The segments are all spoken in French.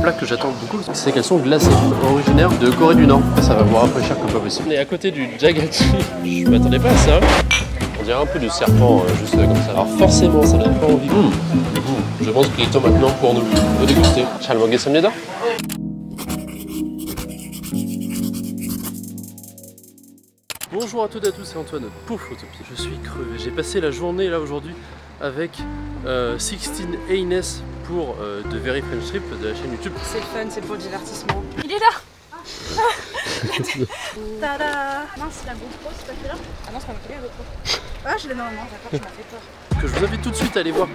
plat que j'attends beaucoup, c'est qu'elles sont glacées, originaires de Corée du Nord. Ça va vous rafraîchir comme pas possible. On est à côté du Jaggetti, je m'attendais pas à ça. On dirait un peu de serpent, juste comme ça. Alors forcément, ça donne pas envie. Je pense qu'il est temps maintenant pour nous de déguster. 잘 먹겠습니다. Bonjour à toutes et à tous, c'est Antoine pour Photopie. Je suis crevé. J'ai passé la journée là aujourd'hui avec 16 Aines pour The Very French Trip de la chaîne YouTube. C'est fun, c'est pour le divertissement. Il est là. Tada. Mince, la GoPro, c'est pas celui-là? Ah non, c'est pas moi qui l'ai, la GoPro. Ah, je l'ai normalement, d'accord, tu m'as fait peur. Que je vous invite tout de suite à aller voir.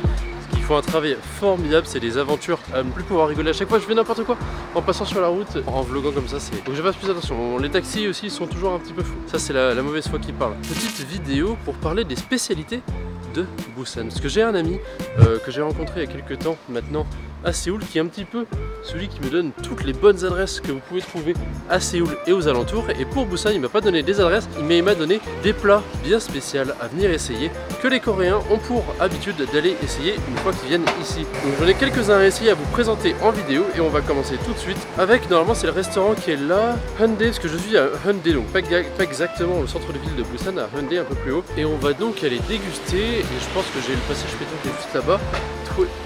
Ils font un travail formidable, c'est des aventures à ne plus pouvoir rigoler à chaque fois. Je fais n'importe quoi en passant sur la route, en vloguant comme ça. Donc je fasse plus attention. Les taxis aussi sont toujours un petit peu fous. Ça c'est la mauvaise foi qui parle. Petite vidéo pour parler des spécialités de Busan. Parce que j'ai un ami que j'ai rencontré il y a quelques temps maintenant à Séoul, qui est un petit peu celui qui me donne toutes les bonnes adresses que vous pouvez trouver à Séoul et aux alentours. Et pour Busan, il m'a pas donné des adresses, mais il m'a donné des plats bien spéciaux à venir essayer, que les Coréens ont pour habitude d'aller essayer une fois qu'ils viennent ici. Donc j'en ai quelques-uns à essayer à vous présenter en vidéo, et on va commencer tout de suite avec, normalement c'est le restaurant qui est là, Hyundai, parce que je suis à Hyundai, donc pas exactement au centre de ville de Busan, à Hyundai un peu plus haut. Et on va donc aller déguster, et je pense que j'ai le passage piéton qui est juste là-bas.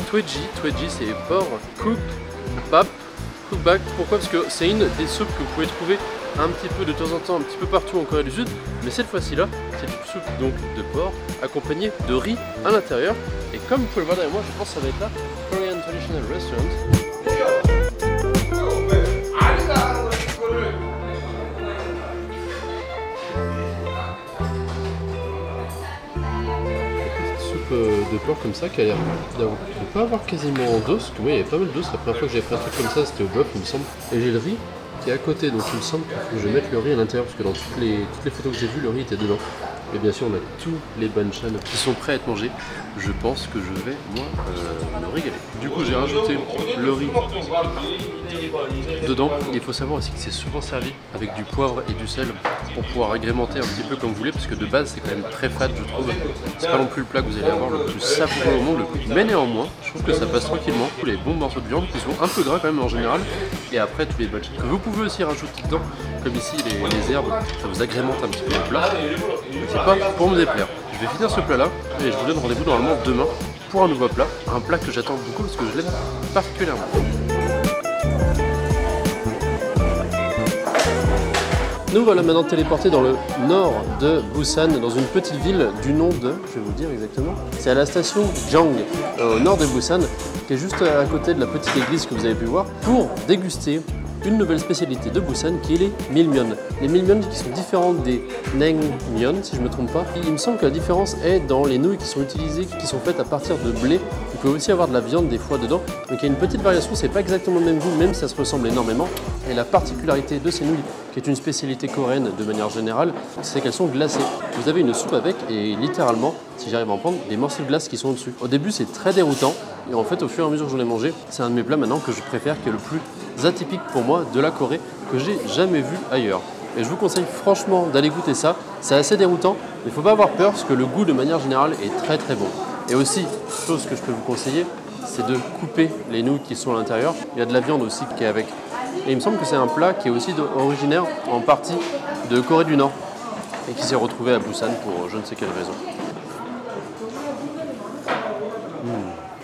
Tweji, c'est porc cookbap. Pourquoi? Parce que c'est une des soupes que vous pouvez trouver un petit peu de temps en temps, un petit peu partout en Corée du Sud. Mais cette fois-ci là, c'est une soupe donc de porc accompagnée de riz à l'intérieur. Et comme vous pouvez le voir derrière moi, je pense que ça va être là, Korean Traditional Restaurant. De porc comme ça qui a l'air de pas avoir quasiment d'os, parce que oui, il y avait pas mal d'os. La première fois que j'ai fait un truc comme ça, c'était au bœuf, il me semble. Et j'ai le riz qui est à côté, donc il me semble que je vais mettre le riz à l'intérieur, parce que dans toutes les photos que j'ai vues, le riz était dedans. Et bien sûr, on a tous les banchan qui sont prêts à être mangés. Je pense que je vais, moi, me régaler. Du coup, j'ai rajouté le riz dedans. Il faut savoir aussi que c'est souvent servi avec du poivre et du sel pour pouvoir agrémenter un petit peu comme vous voulez, parce que de base, c'est quand même très fade, je trouve. C'est pas non plus le plat que vous allez avoir le plus savoureux au monde, mais néanmoins, je trouve que ça passe tranquillement. Tous les bons morceaux de viande qui sont un peu gras quand même en général. Et après, tous les banchan que vous pouvez aussi rajouter dedans, comme ici les herbes, ça vous agrémente un petit peu le plat. C'est pas pour me déplaire. Je vais finir ce plat là et je vous donne rendez-vous normalement demain pour un nouveau plat. Un plat que j'attends beaucoup parce que je l'aime particulièrement. Nous voilà maintenant téléportés dans le nord de Busan, dans une petite ville du nom de, je vais vous dire exactement, c'est à la station Jang, au nord de Busan, qui est juste à côté de la petite église que vous avez pu voir, pour déguster une nouvelle spécialité de Busan qui est les milmyeon. Les milmyeon qui sont différentes des naengmyeon, si je ne me trompe pas. Il me semble que la différence est dans les nouilles qui sont utilisées, qui sont faites à partir de blé. Vous pouvez aussi avoir de la viande des fois dedans. Donc il y a une petite variation, c'est pas exactement le même goût, même si ça se ressemble énormément. Et la particularité de ces nouilles, qui est une spécialité coréenne de manière générale, c'est qu'elles sont glacées. Vous avez une soupe avec et littéralement, si j'arrive à en prendre, des morceaux de glace qui sont dessus. Au début c'est très déroutant, et en fait au fur et à mesure que j'en ai mangé, c'est un de mes plats maintenant que je préfère, qui est le plus atypique pour moi de la Corée, que j'ai jamais vu ailleurs. Et je vous conseille franchement d'aller goûter ça. C'est assez déroutant, mais il ne faut pas avoir peur parce que le goût de manière générale est très très bon. Et aussi, chose que je peux vous conseiller, c'est de couper les nouilles qui sont à l'intérieur. Il y a de la viande aussi qui est avec. Et il me semble que c'est un plat qui est aussi originaire en partie de Corée du Nord et qui s'est retrouvé à Busan pour je ne sais quelle raison.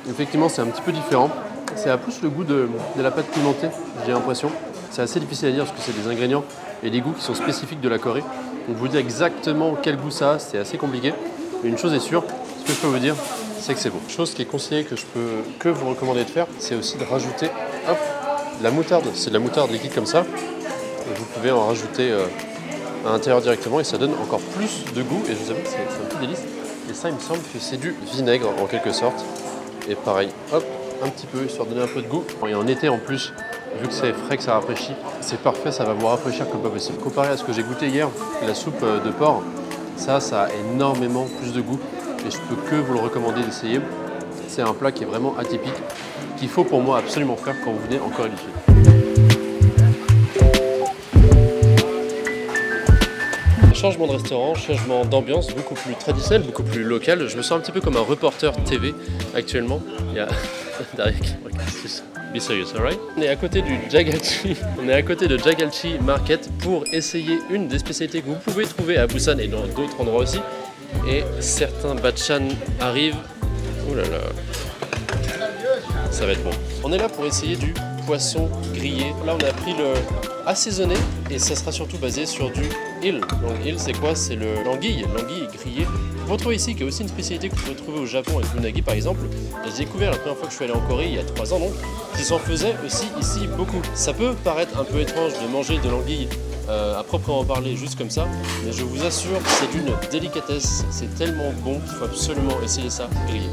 Effectivement, c'est un petit peu différent. C'est à plus le goût de la pâte pimentée, j'ai l'impression. C'est assez difficile à dire parce que c'est des ingrédients et des goûts qui sont spécifiques de la Corée. Donc vous dire exactement quel goût ça a, c'est assez compliqué. Mais une chose est sûre, ce que je peux vous dire, c'est que c'est bon. Chose qui est conseillée que je peux que vous recommander de faire, c'est aussi de rajouter de la moutarde. C'est de la moutarde liquide comme ça. Et vous pouvez en rajouter à l'intérieur directement et ça donne encore plus de goût. Et je vous avoue que c'est un petit délice. Et ça, il me semble que c'est du vinaigre en quelque sorte. Et pareil, hop, un petit peu, histoire de donner un peu de goût. Et en été en plus, vu que c'est frais, que ça rafraîchit, c'est parfait, ça va vous rafraîchir comme pas possible. Comparé à ce que j'ai goûté hier, la soupe de porc, ça a énormément plus de goût. Et je peux que vous le recommander d'essayer. C'est un plat qui est vraiment atypique, qu'il faut pour moi absolument faire quand vous venez en Corée du Sud. Changement de restaurant, changement d'ambiance, beaucoup plus traditionnel, beaucoup plus local. Je me sens un petit peu comme un reporter TV actuellement. Il y a Derek, regarde ça. Be serious, alright? On est à côté du Jagalchi. On est à côté de Jagalchi Market pour essayer une des spécialités que vous pouvez trouver à Busan et dans d'autres endroits aussi. Et certains bachan arrivent. Oh là là. Ça va être bon. On est là pour essayer du poisson grillé. Là, on a pris le assaisonné et ça sera surtout basé sur du il. Donc il, c'est quoi? C'est l'anguille grillée. Vous retrouvez ici qui est aussi une spécialité que vous pouvez trouver au Japon avec l'unagi par exemple. Et j'ai découvert la première fois que je suis allé en Corée il y a 3 ans donc, qu'ils s'en faisaient aussi ici beaucoup. Ça peut paraître un peu étrange de manger de l'anguille à proprement parler juste comme ça, mais je vous assure c'est d'une délicatesse, c'est tellement bon qu'il faut absolument essayer ça grillé.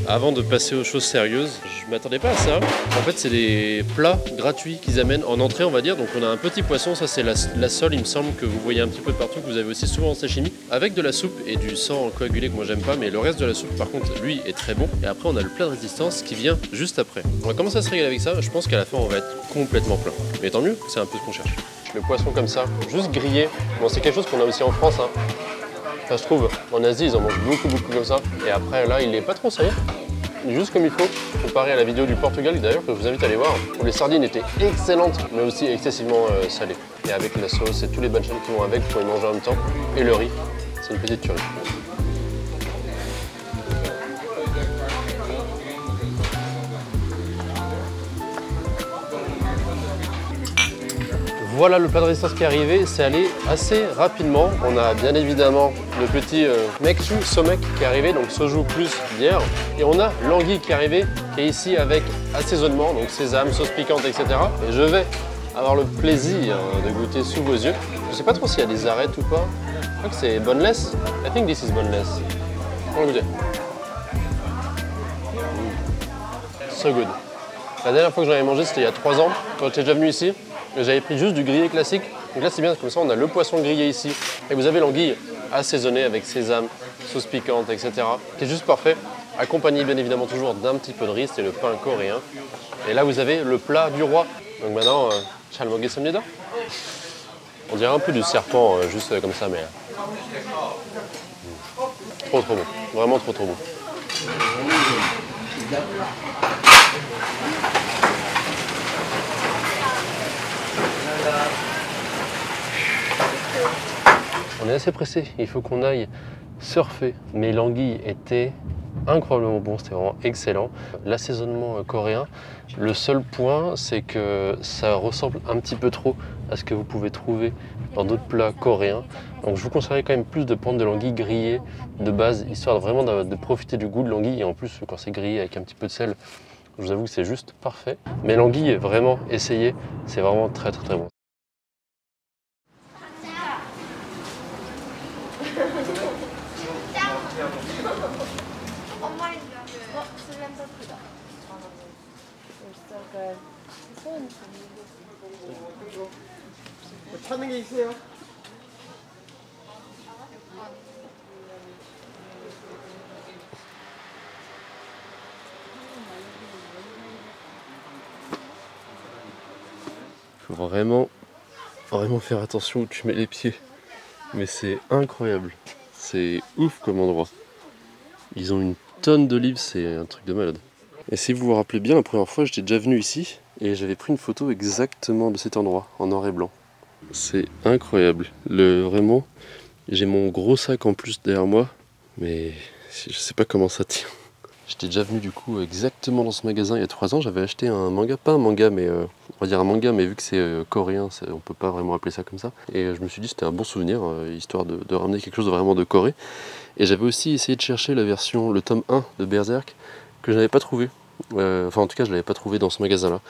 Avant de passer aux choses sérieuses, je m'attendais pas à ça. En fait, c'est des plats gratuits qu'ils amènent en entrée, on va dire. Donc on a un petit poisson, ça c'est la sole, il me semble, que vous voyez un petit peu de partout, que vous avez aussi souvent en sashimi, avec de la soupe et du sang coagulé que moi j'aime pas, mais le reste de la soupe par contre, lui, est très bon. Et après, on a le plat de résistance qui vient juste après. On va commencer à se régaler avec ça, je pense qu'à la fin, on va être complètement plein. Mais tant mieux, c'est un peu ce qu'on cherche. Le poisson comme ça, juste grillé, bon c'est quelque chose qu'on a aussi en France, hein. Ça se trouve, en Asie, ils en mangent beaucoup comme ça. Et après, là, il est pas trop salé. Juste comme il faut, comparé à la vidéo du Portugal, d'ailleurs, que je vous invite à aller voir, où les sardines étaient excellentes, mais aussi excessivement salées. Et avec la sauce et tous les bachan qui vont avec pour y manger en même temps. Et le riz, c'est une petite tuerie. Voilà le plat de résistance qui est arrivé, c'est allé assez rapidement. On a bien évidemment le petit mekchu somek qui est arrivé, donc soju plus bière. Et on a l'anguille qui est arrivé, qui est ici avec assaisonnement, donc sésame, sauce piquante, etc. Et je vais avoir le plaisir de goûter sous vos yeux. Je ne sais pas trop s'il y a des arêtes ou pas. Je crois que c'est boneless. I think this is boneless. On va goûter. So good. La dernière fois que j'en avais mangé, c'était il y a 3 ans, quand j'étais déjà venu ici. J'avais pris juste du grillé classique, donc là c'est bien, comme ça on a le poisson grillé ici, et vous avez l'anguille assaisonnée avec sésame, sauce piquante, etc. qui est juste parfait, accompagné bien évidemment toujours d'un petit peu de riz, c'est le pain coréen. Et là vous avez le plat du roi, donc maintenant, chalmoge samnida. On dirait un peu du serpent, juste comme ça, mais trop bon, vraiment trop bon. On est assez pressé, il faut qu'on aille surfer, mais l'anguille était incroyablement bon, c'était vraiment excellent. L'assaisonnement coréen, le seul point c'est que ça ressemble un petit peu trop à ce que vous pouvez trouver dans d'autres plats coréens. Donc je vous conseillerais quand même plus de prendre de l'anguille grillée de base, histoire vraiment de profiter du goût de l'anguille, et en plus quand c'est grillé avec un petit peu de sel, je vous avoue que c'est juste parfait. Mais l'anguille, vraiment, essayez, c'est vraiment très bon. 찾는 게 있어요? Faut vraiment faire attention où tu mets les pieds. Mais c'est incroyable. C'est ouf comme endroit. Ils ont une tonne d'olives, c'est un truc de malade. Et si vous vous rappelez bien, la première fois, j'étais déjà venu ici et j'avais pris une photo exactement de cet endroit, en noir et blanc. C'est incroyable. Vraiment, j'ai mon gros sac en plus derrière moi, mais je sais pas comment ça tient. J'étais déjà venu du coup exactement dans ce magasin il y a 3 ans. J'avais acheté un manga, pas un manga, mais on va dire un manga, mais vu que c'est coréen, on peut pas vraiment appeler ça comme ça. Et je me suis dit c'était un bon souvenir, histoire de ramener quelque chose de vraiment de Corée. Et j'avais aussi essayé de chercher la version, le tome 1 de Berserk, que je n'avais pas trouvé. Enfin en tout cas je l'avais pas trouvé dans ce magasin là.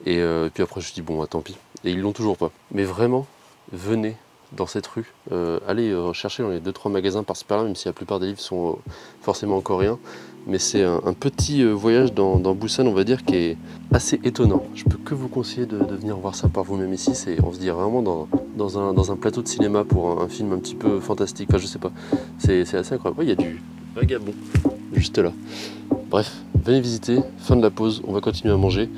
Et puis après je me suis dit bon tant pis. Et ils l'ont toujours pas. Mais vraiment, venez dans cette rue, allez chercher dans les 2-3 magasins par-ci par-là, même si la plupart des livres sont forcément en coréen. Mais c'est un petit voyage dans Busan, on va dire, qui est assez étonnant. Je peux que vous conseiller de venir voir ça par vous-même ici. On se dirait vraiment dans un plateau de cinéma pour un film un petit peu fantastique. Enfin, je sais pas. C'est assez incroyable. Ouais, il y a du vagabond juste là. Bref, venez visiter. Fin de la pause. On va continuer à manger.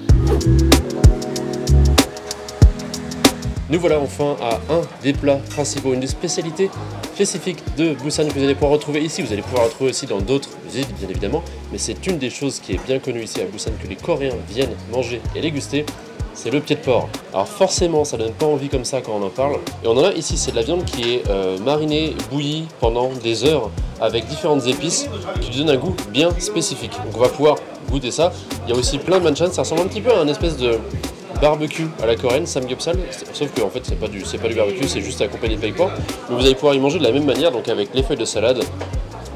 Nous voilà enfin à un des plats principaux, une des spécialités spécifique de Busan que vous allez pouvoir retrouver ici. Vous allez pouvoir retrouver aussi dans d'autres villes, bien évidemment. Mais c'est une des choses qui est bien connue ici à Busan, que les Coréens viennent manger et déguster. C'est le pied de porc. Alors forcément, ça donne pas envie comme ça quand on en parle. Et on en a ici, c'est de la viande qui est marinée, bouillie pendant des heures avec différentes épices qui lui donnent un goût bien spécifique. Donc on va pouvoir goûter ça. Il y a aussi plein de banchan, ça ressemble un petit peu à un espèce de barbecue à la coréenne, samgyeopsal, sauf que en fait c'est pas du barbecue, c'est juste accompagné de feuilles porc. Mais vous allez pouvoir y manger de la même manière, donc avec les feuilles de salade,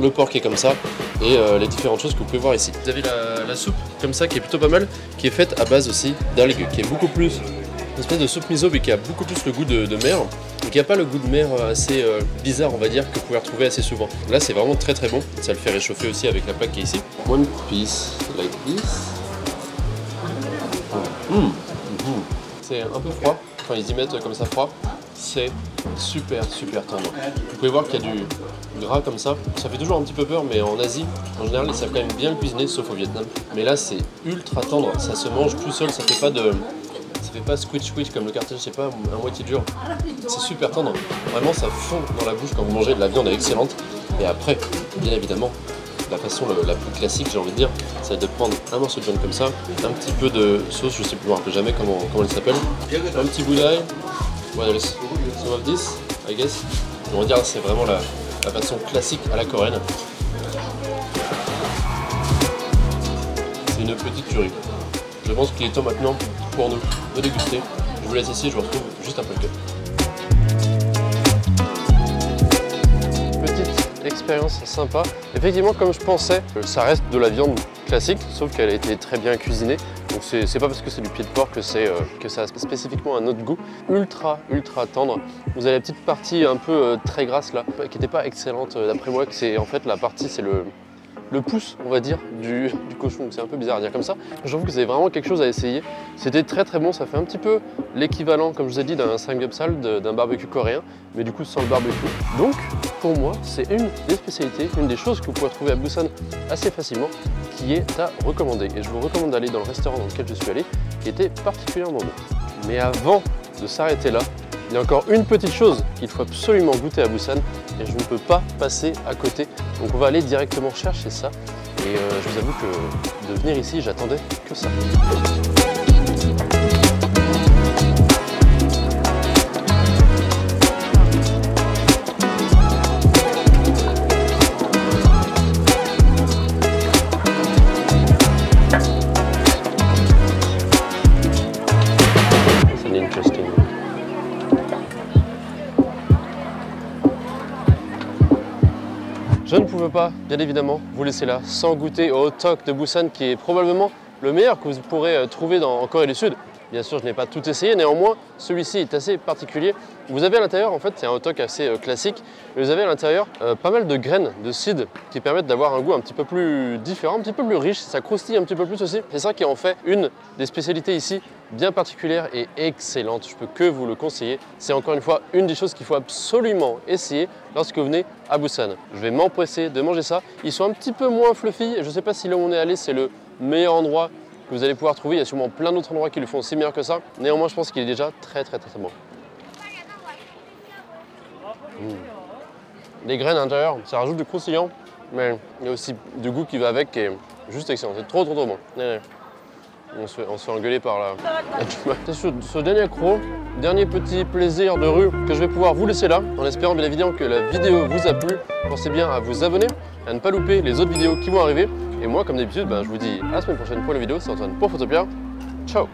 le porc qui est comme ça et les différentes choses que vous pouvez voir ici. Vous avez la soupe comme ça qui est plutôt pas mal, qui est faite à base aussi d'algues, qui est beaucoup plus une espèce de soupe miso mais qui a beaucoup plus le goût de mer et qui n'a pas le goût de mer assez bizarre on va dire que vous pouvez retrouver assez souvent. Là c'est vraiment très très bon, ça le fait réchauffer aussi avec la plaque qui est ici. One piece like this. C'est un peu froid, quand ils y mettent comme ça froid, c'est super tendre. Vous pouvez voir qu'il y a du gras comme ça fait toujours un petit peu peur, mais en Asie, en général, ils savent quand même bien le cuisiner, sauf au Vietnam. Mais là, c'est ultra tendre, ça se mange tout seul, ça fait pas squitch comme le cartilage, c'est pas à moitié dur. C'est super tendre, vraiment ça fond dans la bouche quand vous mangez de la viande, elle est excellente. Et après, bien évidemment, la façon la plus classique, j'ai envie de dire, c'est de prendre un morceau de viande comme ça, un petit peu de sauce, je sais plus, je me rappelle jamais comment elle s'appelle, un petit bout d'ail, voilà, some of this, I guess. On va dire c'est vraiment la façon classique à la coréenne. C'est une petite tuerie. Je pense qu'il est temps maintenant pour nous de déguster. Je vous laisse ici, je vous retrouve juste après le cut. Expérience sympa. Effectivement, comme je pensais, ça reste de la viande classique, sauf qu'elle a été très bien cuisinée. Donc c'est pas parce que c'est du pied de porc que ça a spécifiquement un autre goût. Ultra tendre. Vous avez la petite partie un peu très grasse là, qui n'était pas excellente d'après moi. C'est en fait la partie, c'est le pouce, on va dire, du cochon. C'est un peu bizarre à dire comme ça. J'avoue que c'est vraiment quelque chose à essayer. C'était très bon, ça fait un petit peu l'équivalent, comme je vous ai dit, d'un samgyeopsal, d'un barbecue coréen, mais du coup sans le barbecue. Donc, pour moi, c'est une des spécialités, une des choses que vous pouvez trouver à Busan assez facilement, qui est à recommander. Et je vous recommande d'aller dans le restaurant dans lequel je suis allé, qui était particulièrement bon. Mais avant de s'arrêter là, il y a encore une petite chose qu'il faut absolument goûter à Busan et je ne peux pas passer à côté. Donc on va aller directement chercher ça et je vous avoue que de venir ici, j'attendais que ça. Je ne pouvais pas, bien évidemment, vous laisser là sans goûter au hot dog de Busan qui est probablement le meilleur que vous pourrez trouver en Corée du Sud. Bien sûr, je n'ai pas tout essayé, néanmoins, celui-ci est assez particulier. Vous avez à l'intérieur, en fait, c'est un hot dog assez classique, mais vous avez à l'intérieur pas mal de graines de seed qui permettent d'avoir un goût un petit peu plus différent, un petit peu plus riche, ça croustille un petit peu plus aussi. C'est ça qui en fait une des spécialités ici, bien particulière et excellente. Je peux que vous le conseiller. C'est encore une fois une des choses qu'il faut absolument essayer lorsque vous venez à Busan. Je vais m'empresser de manger ça. Ils sont un petit peu moins fluffy. Je ne sais pas si là où on est allé, c'est le meilleur endroit que vous allez pouvoir trouver. Il y a sûrement plein d'autres endroits qui le font aussi meilleur que ça. Néanmoins, je pense qu'il est déjà très bon. Les graines à l'intérieur, ça rajoute du croustillant, mais il y a aussi du goût qui va avec qui est juste excellent. C'est trop bon. On se fait engueuler par la... Ce dernier croc, dernier petit plaisir de rue que je vais pouvoir vous laisser là, en espérant bien évidemment que la vidéo vous a plu. Pensez bien à vous abonner, à ne pas louper les autres vidéos qui vont arriver. Et moi, comme d'habitude, je vous dis à la semaine prochaine pour la vidéo. C'est Antoine pour Photopia. Ciao!